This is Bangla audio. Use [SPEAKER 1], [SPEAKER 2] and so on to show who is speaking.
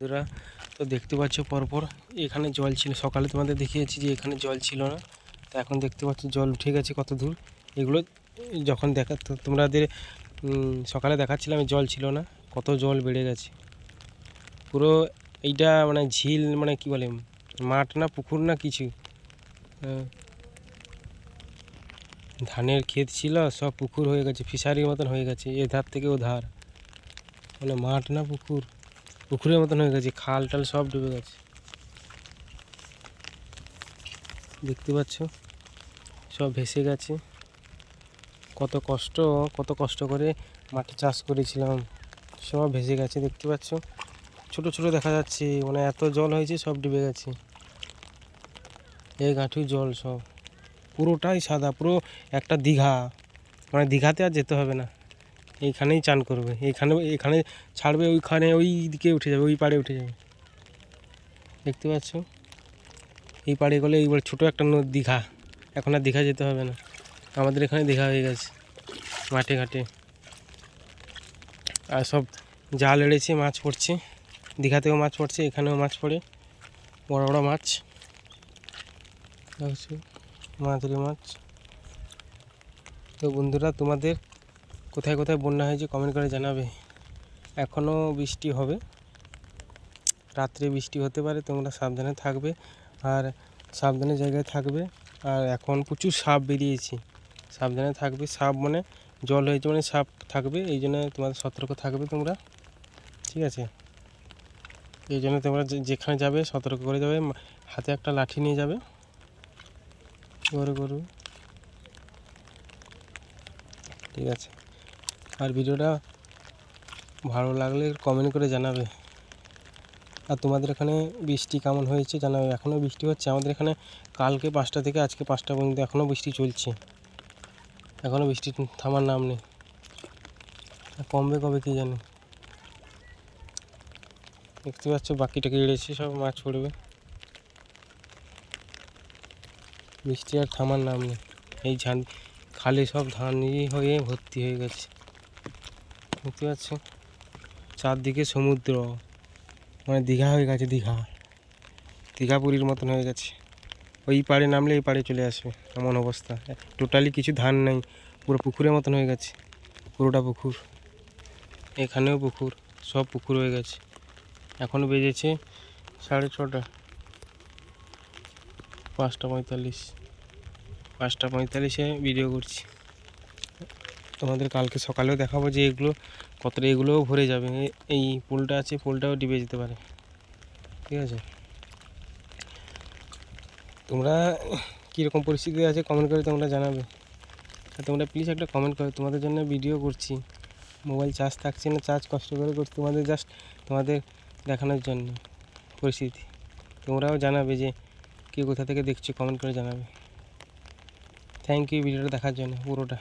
[SPEAKER 1] বন্ধুরা তো দেখতে পাচ্ছ পরপর এখানে জল ছিল, সকালে তোমাদের দেখিয়েছি যে এখানে জল ছিল না, তো এখন দেখতে পাচ্ছ জল উঠে গেছে কত দূর। এগুলো যখন দেখা তো তোমাদের সকালে দেখাচ্ছিলাম জল ছিল না, কত জল বেড়ে গেছে পুরো। এইটা মানে ঝিল, মানে কি বলে, মাঠ না পুকুর না কিছু, ধানের ক্ষেত ছিল সব পুকুর হয়ে গেছে, ফিশারির মতন হয়ে গেছে, এ ধার থেকে ও ধার, মানে মাঠ না পুকুর, পুকুরের মতন হয়ে গেছে, খাল টাল সব ডুবে গেছে। দেখতে পাচ্ছ সব ভেসে গেছে। কত কষ্ট করে মাঠে চাষ করেছিলাম, সব ভেসে গেছে। দেখতে পাচ্ছ ছোট ছোট দেখা যাচ্ছে, মানে এত জল হয়েছে সব ডুবে গেছে। এই গাঁঠু জল সব, পুরোটাই সাদা, পুরো একটা দীঘা, মানে দীঘাতে আর যেতে হবে না, এইখানেই চান করবে, এখানে ছাড়বে, ওইখানে ওই দিকে উঠে যাবে, ওই পাড়ে উঠে যাবে। দেখতে পাচ্ছ এই পাড়ে গেলে এইবার ছোটো একটা দীঘা, এখন আর দীঘা যেতে হবে না, আমাদের এখানে দীঘা হয়ে গেছে মাঠে ঘাটে। আর সব জাল এড়েছে, মাছ পড়ছে, দীঘাতেও মাছ পড়ছে, এখানেও মাছ পড়ে, বড় বড় মাছ, মাঝারি মাছ। তো বন্ধুরা, তোমাদের কোথায় কোথায় বন্যা হয়েছে কমেন্ট করে জানাবে। এখনও বৃষ্টি হবে, রাত্রে বৃষ্টি হতে পারে, তোমরা সাবধানে থাকবে আর সাবধানে জায়গায় থাকবে। আর এখন প্রচুর সাপ বেরিয়েছে, সাবধানে থাকবে। সাপ মানে জল হয়েছে মানে সাপ থাকবে, এই জন্য তোমাদের সতর্ক থাকবে তোমরা, ঠিক আছে? এই জন্য তোমরা যেখানে যাবে সতর্ক করে যাবে, হাতে একটা লাঠি নিয়ে যাবে, গরু, ঠিক আছে? আর ভিডিওটা ভালো লাগলে কমেন্ট করে জানাবে। আর তোমাদের এখানে বৃষ্টি কেমন হয়েছে জানাবে। এখনও বৃষ্টি হচ্ছে আমাদের এখানে, কালকে 5টা থেকে আজকে 5টা পর্যন্ত এখনও বৃষ্টি চলছে, এখনও বৃষ্টি থামার নাম নেই, কমবে কবে কী জানি। দেখতে পাচ্ছ বাকিটাকে এড়েছে, সব মাছ পড়বে, বৃষ্টি আর থামার নাম নেই। এই খালে সব ধান হয়ে ভর্তি হয়ে গেছে। দেখতে পাচ্ছ চারদিকে সমুদ্র, মানে দীঘা হয়ে গেছে, দীঘাপুরীর মতন হয়ে গেছে। ওই পাড়ে নামলে এই পাড়ে চলে আসবে, এমন অবস্থা। টোটালি কিছু ধান নেই, পুরো পুকুরের মতন হয়ে গেছে, পুরোটা পুকুর, এখানেও পুকুর, সব পুকুর হয়ে গেছে। এখন বেজেছে 6:30, 5:45, 5:45-এ ভিডিও করছি। তোমাদের কালকে সকালেও দেখাবো যে কতটা এগুলোও ভরে যাবে। এই পোলটা আছে, পোলটাও ডুবে যেতে পারে, ঠিক আছে? তোমরা কীরকম পরিস্থিতি আছে কমেন্ট করে তোমরা জানাবে। আর তোমরা প্লিজ একটা কমেন্ট করো, তোমাদের জন্য ভিডিও করছি, মোবাইল চার্জ থাকছে না, চার্জ কষ্ট করে করছি তোমাদের, জাস্ট তোমাদের দেখানোর জন্য পরিস্থিতি। তোমরাও জানাবে যে কে কোথা থেকে দেখছো, কমেন্ট করে জানাবে। থ্যাংক ইউ ভিডিওটা দেখার জন্য পুরোটা।